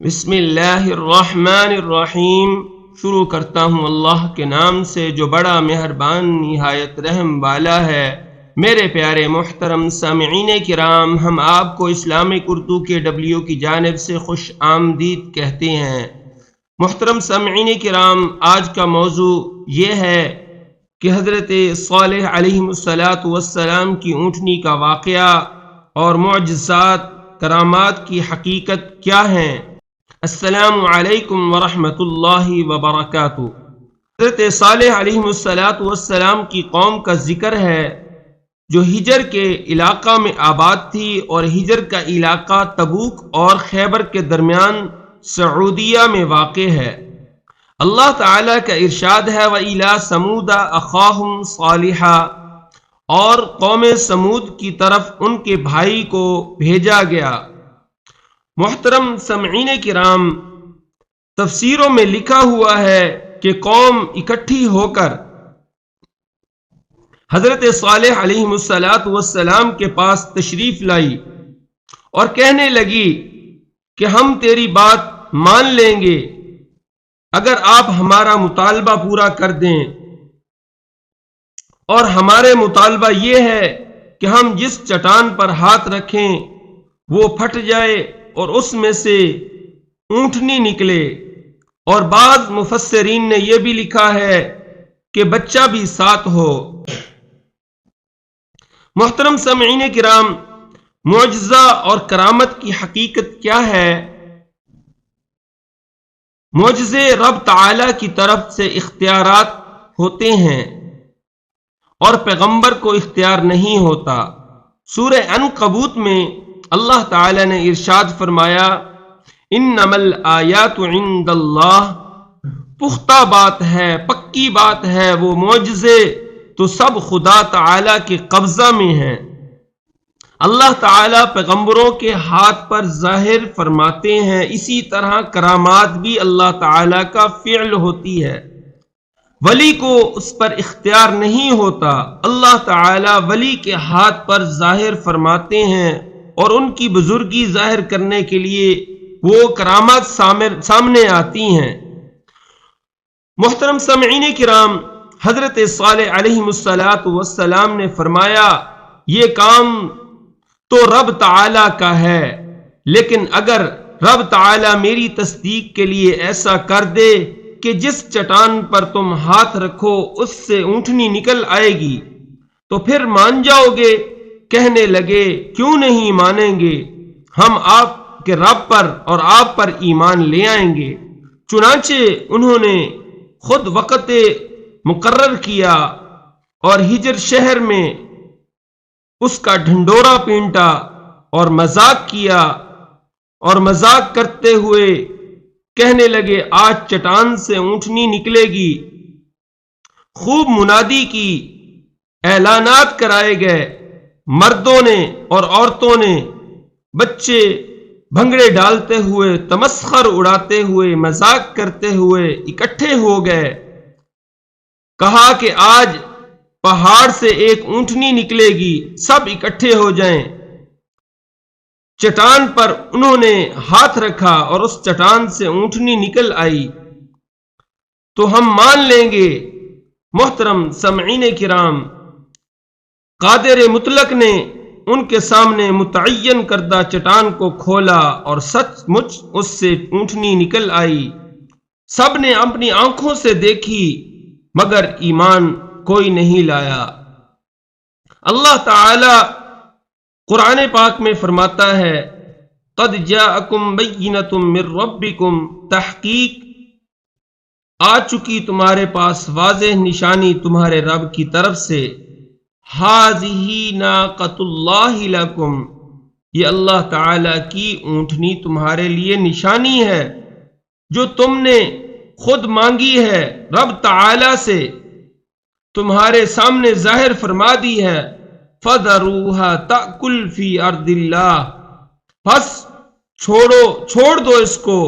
بسم اللہ الرحمن الرحیم۔ شروع کرتا ہوں اللہ کے نام سے جو بڑا مہربان نہایت رحم والا ہے۔ میرے پیارے محترم سامعین کرام، ہم آپ کو اسلامک اردو کے ڈبلیو کی جانب سے خوش آمدید کہتے ہیں۔ محترم سامعین کرام، آج کا موضوع یہ ہے کہ حضرت صالح علیہ السلام کی اونٹنی کا واقعہ اور معجزات کرامات کی حقیقت کیا ہیں۔ السلام علیکم ورحمۃ اللہ وبرکاتہ۔ حضرت صالح علیہ السلام کی قوم کا ذکر ہے جو ہجر کے علاقہ میں آباد تھی، اور ہجر کا علاقہ تبوک اور خیبر کے درمیان سعودیہ میں واقع ہے۔ اللہ تعالیٰ کا ارشاد ہے وَإِلَىٰ ثَمُودَ أَخَاهُمْ صَالِحًا، اور قوم سمود کی طرف ان کے بھائی کو بھیجا گیا۔ محترم سمعین کرام، تفسیروں میں لکھا ہوا ہے کہ قوم اکٹھی ہو کر حضرت صالح علیہ السلام کے پاس تشریف لائی اور کہنے لگی کہ ہم تیری بات مان لیں گے اگر آپ ہمارا مطالبہ پورا کر دیں، اور ہمارے مطالبہ یہ ہے کہ ہم جس چٹان پر ہاتھ رکھیں وہ پھٹ جائے اور اس میں سے اونٹنی نکلے، اور بعض مفسرین نے یہ بھی لکھا ہے کہ بچہ بھی ساتھ ہو۔ محترم سامعین کرام، معجزہ اور کرامت کی حقیقت کیا ہے؟ معجزے رب تعالی کی طرف سے اختیارات ہوتے ہیں اور پیغمبر کو اختیار نہیں ہوتا۔ سورہ عنکبوت میں اللہ تعالی نے ارشاد فرمایا انما الآیات عند اللہ، پختہ بات ہے، پکی بات ہے، وہ معجزے تو سب خدا تعالی کے قبضہ میں ہیں۔ اللہ تعالی پیغمبروں کے ہاتھ پر ظاہر فرماتے ہیں، اسی طرح کرامات بھی اللہ تعالی کا فعل ہوتی ہے، ولی کو اس پر اختیار نہیں ہوتا۔ اللہ تعالی ولی کے ہاتھ پر ظاہر فرماتے ہیں اور ان کی بزرگی ظاہر کرنے کے لیے وہ کرامات سامنے آتی ہیں۔ محترم سامعین کرام، حضرت صالح علیہ السلام نے فرمایا یہ کام تو رب تعالی کا ہے، لیکن اگر رب تعالی میری تصدیق کے لیے ایسا کر دے کہ جس چٹان پر تم ہاتھ رکھو اس سے اونٹنی نکل آئے گی تو پھر مان جاؤ گے؟ کہنے لگے کیوں نہیں مانیں گے، ہم آپ کے رب پر اور آپ پر ایمان لے آئیں گے۔ چنانچہ انہوں نے خود وقت مقرر کیا اور ہجر شہر میں اس کا ڈھنڈورا پینٹا اور مذاق کیا، اور مذاق کرتے ہوئے کہنے لگے آج چٹان سے اونٹنی نکلے گی۔ خوب منادی کی، اعلانات کرائے گئے، مردوں نے اور عورتوں نے، بچے بھنگڑے ڈالتے ہوئے، تمسخر اڑاتے ہوئے، مذاق کرتے ہوئے اکٹھے ہو گئے۔ کہا کہ آج پہاڑ سے ایک اونٹنی نکلے گی، سب اکٹھے ہو جائیں۔ چٹان پر انہوں نے ہاتھ رکھا اور اس چٹان سے اونٹنی نکل آئی تو ہم مان لیں گے۔ محترم سامعین کرام، قادر مطلق نے ان کے سامنے متعین کردہ چٹان کو کھولا اور سچ مچ اس سے اونٹنی نکل آئی۔ سب نے اپنی آنکھوں سے دیکھی مگر ایمان کوئی نہیں لایا۔ اللہ تعالی قرآن پاک میں فرماتا ہے قد جاءکم بینۃ من ربکم، تحقیق آ چکی تمہارے پاس واضح نشانی تمہارے رب کی طرف سے۔ ھذہ ناقۃ اللہ لکم، یہ اللہ تعالی کی اونٹنی تمہارے لیے نشانی ہے جو تم نے خود مانگی ہے، رب تعالی سے تمہارے سامنے ظاہر فرما دی ہے۔ فذروھا تأکل فی ارض اللہ، بس چھوڑ دو اس کو،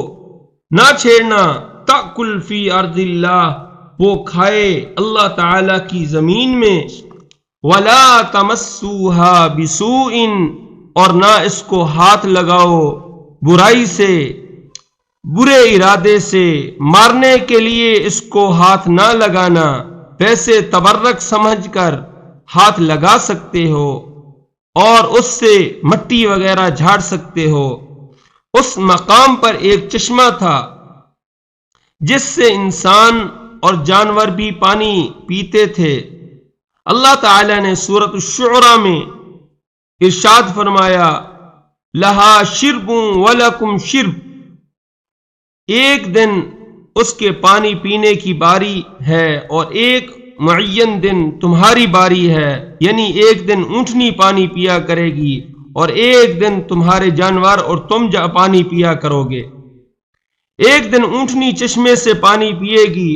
نہ چھیڑنا۔ تأکل فی ارض اللہ، وہ کھائے اللہ تعالی کی زمین میں۔ ولا تمسوھا بسوء، اور نہ اس کو ہاتھ لگاؤ برائی سے۔ برے ارادے سے مارنے کے لیے اس کو ہاتھ نہ لگانا، ویسے تبرک سمجھ کر ہاتھ لگا سکتے ہو اور اس سے مٹی وغیرہ جھاڑ سکتے ہو۔ اس مقام پر ایک چشمہ تھا جس سے انسان اور جانور بھی پانی پیتے تھے۔ اللہ تعالی نے سورۃ الشعراء میں ارشاد فرمایا، لہا شرب ولکم شرب، ایک دن اس کے پانی پینے کی باری ہے اور ایک معین دن تمہاری باری ہے، یعنی ایک دن اونٹنی پانی پیا کرے گی اور ایک دن تمہارے جانور اور تم پانی پیا کرو گے۔ ایک دن اونٹنی چشمے سے پانی پیے گی،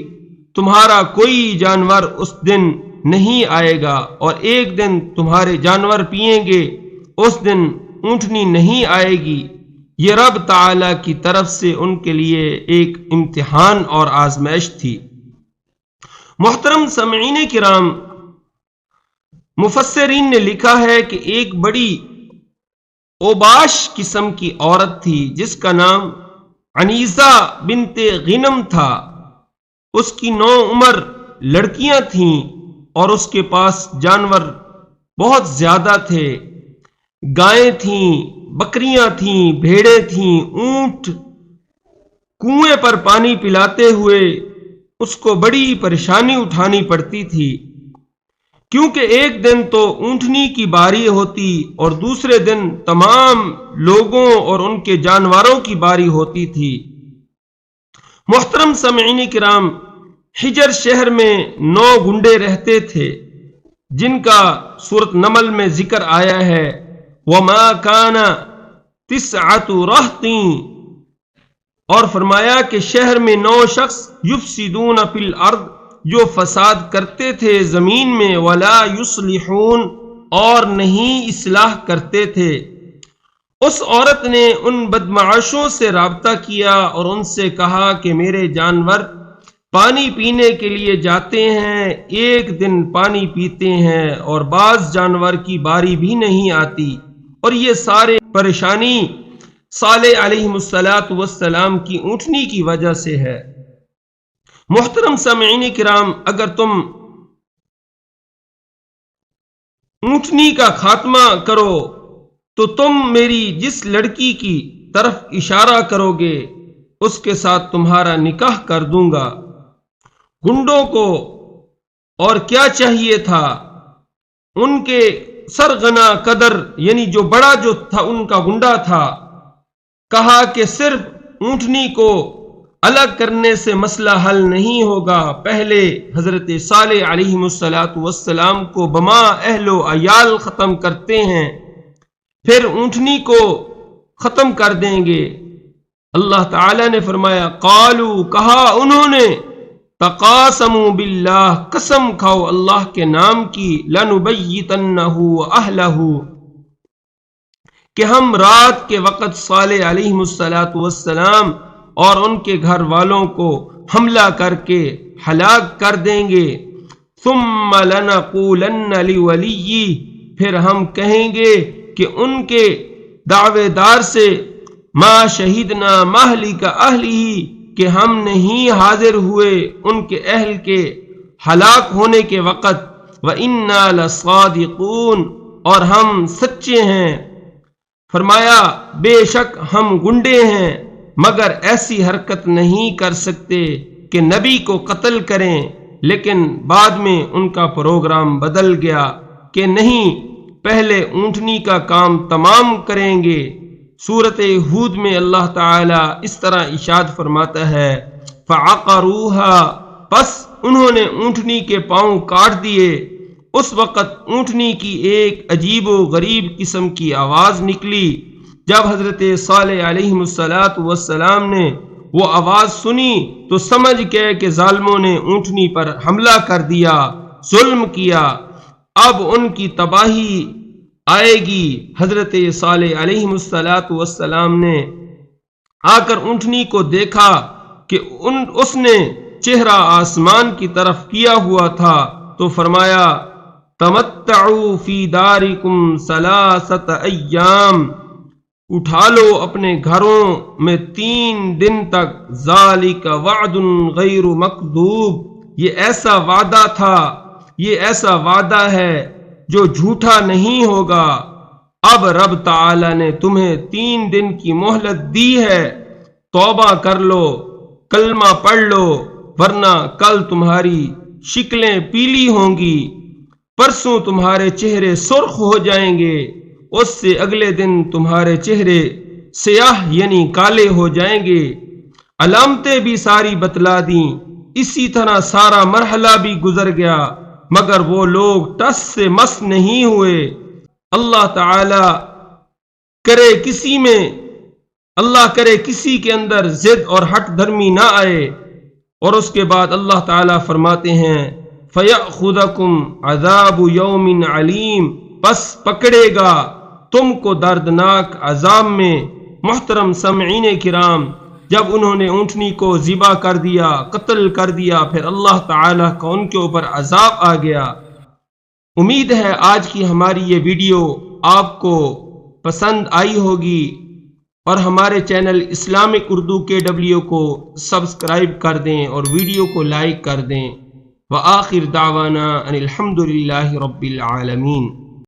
تمہارا کوئی جانور اس دن نہیں آئے گا، اور ایک دن تمہارے جانور پیئیں گے، اس دن اونٹنی نہیں آئے گی۔ یہ رب تعالی کی طرف سے ان کے لیے ایک امتحان اور آزمائش تھی۔ محترم سامعین کرام، مفسرین نے لکھا ہے کہ ایک بڑی اوباش قسم کی عورت تھی جس کا نام عنیزہ بنت غنم تھا۔ اس کی 9 عمر لڑکیاں تھیں اور اس کے پاس جانور بہت زیادہ تھے، گائیں تھیں، بکریاں تھیں، بھیڑیں تھیں، اونٹ۔ کنویں پر پانی پلاتے ہوئے اس کو بڑی پریشانی اٹھانی پڑتی تھی، کیونکہ ایک دن تو اونٹنی کی باری ہوتی اور دوسرے دن تمام لوگوں اور ان کے جانوروں کی باری ہوتی تھی۔ محترم سامعین کرام، حجر شہر میں 9 گنڈے رہتے تھے جن کا سورۃ نمل میں ذکر آیا ہے، وَمَا كَانَ 9 رَهْطٍ، اور فرمایا کہ شہر میں 9 شخص یفسدون فی الارض، جو فساد کرتے تھے زمین میں، ولا یصلحون، اور نہیں اصلاح کرتے تھے۔ اس عورت نے ان بدمعاشوں سے رابطہ کیا اور ان سے کہا کہ میرے جانور پانی پینے کے لیے جاتے ہیں، ایک دن پانی پیتے ہیں اور بعض جانور کی باری بھی نہیں آتی، اور یہ سارے پریشانی صالح علیہ السلام کی اونٹنی کی وجہ سے ہے۔ محترم سامعین کرام، اگر تم اونٹنی کا خاتمہ کرو تو تم میری جس لڑکی کی طرف اشارہ کرو گے اس کے ساتھ تمہارا نکاح کر دوں گا۔ گنڈوں کو اور کیا چاہیے تھا، ان کے سرغنا قدر، یعنی جو بڑا جو تھا ان کا گنڈا تھا، کہا کہ صرف اونٹنی کو الگ کرنے سے مسئلہ حل نہیں ہوگا، پہلے حضرت صالح علیہ السلام کو بما اہل و عیال ختم کرتے ہیں، پھر اونٹنی کو ختم کر دیں گے۔ اللہ تعالی نے فرمایا، قالوا، کہا انہوں نے، تقاسموا باللہ، قسم کھاؤ اللہ کے نام کی، لنبیتنہ واہلہ، کہ ہم رات کے وقت صالح علیہ السلام اور ان کے گھر والوں کو حملہ کر کے ہلاک کر دیں گے۔ ثم لنقولن لولیہ، پھر ہم کہیں گے کہ ان کے دعوے دار سے، ما شہدنا مہلک اہلہ، کہ ہم نہیں حاضر ہوئے ان کے اہل کے ہلاک ہونے کے وقت، وَإِنَّا لَصَادِقُونَ، اور ہم سچے ہیں۔ فرمایا، بے شک ہم گنڈے ہیں مگر ایسی حرکت نہیں کر سکتے کہ نبی کو قتل کریں، لیکن بعد میں ان کا پروگرام بدل گیا کہ نہیں، پہلے اونٹنی کا کام تمام کریں گے۔ سورۃ ہود میں اللہ تعالی اس طرح ارشاد فرماتا ہے، فَعَقَرُوهَا، پس انہوں نے اونٹنی کے پاؤں کاٹ دیے۔ اس وقت اونٹنی کی ایک عجیب و غریب قسم کی آواز نکلی۔ جب حضرت صالح علیہ السلام نے وہ آواز سنی تو سمجھ گئے کہ ظالموں نے اونٹنی پر حملہ کر دیا، ظلم کیا، اب ان کی تباہی آئے گی۔ حضرت صالح علیہ السلام نے آ کر اونٹنی کو دیکھا کہ اس نے چہرہ آسمان کی طرف کیا ہوا تھا، تو فرمایا، تمتعوا فی دارکم 3 ایام، اٹھا لو اپنے گھروں میں 3 دن تک، ذالک وعد غیر مکذوب، یہ ایسا وعدہ تھا، یہ ایسا وعدہ ہے جو جھوٹا نہیں ہوگا۔ اب رب تعالی نے تمہیں 3 دن کی مہلت دی ہے، توبہ کر لو، کلمہ پڑھ لو، ورنہ کل تمہاری شکلیں پیلی ہوں گی، پرسوں تمہارے چہرے سرخ ہو جائیں گے، اس سے اگلے دن تمہارے چہرے سیاہ یعنی کالے ہو جائیں گے۔ علامتیں بھی ساری بتلا دیں، اسی طرح سارا مرحلہ بھی گزر گیا، مگر وہ لوگ ٹس سے مس نہیں ہوئے۔ اللہ تعالی کرے کسی کے اندر ضد اور ہٹ دھرمی نہ آئے۔ اور اس کے بعد اللہ تعالی فرماتے ہیں فَيَأْخُذَكُمْ عَذَابُ يَوْمٍ عَلِيمٍ، پس پکڑے گا تم کو دردناک عذاب میں۔ محترم سامعین کرام، جب انہوں نے اونٹنی کو ذبح کر دیا، قتل کر دیا، پھر اللہ تعالی کا ان کے اوپر عذاب آ گیا۔ امید ہے آج کی ہماری یہ ویڈیو آپ کو پسند آئی ہوگی، اور ہمارے چینل اسلامک اردو KW کو سبسکرائب کر دیں اور ویڈیو کو لائک کر دیں۔ وآخر دعوانا ان الحمد للہ رب العالمین۔